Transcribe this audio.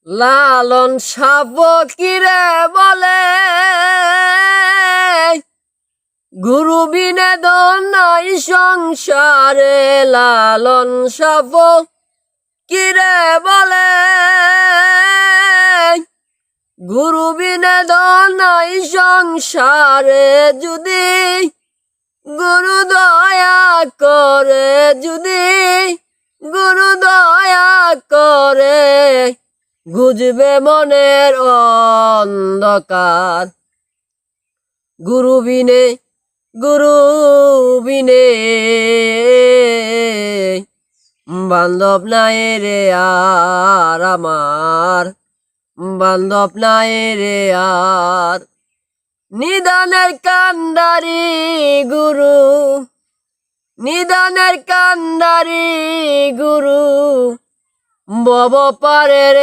লালন সাপ কিরে বলে গুরু বিনোদন নাই সংসারে। লালন সাপ কিরে বলে গুরু বিনোদন নাই সংসারে। যদি গুরু দয়া করে, যদি গুরু দয়া করে, বুঝবে মনের অন্ধকার। গুরু বিনে বান্ধব নাই রে আর আমার, বান্ধব নাই রে আর। নিদানের কান্ডারি গুরু, নিদানের কান্ডারি গুরু, ভব পারের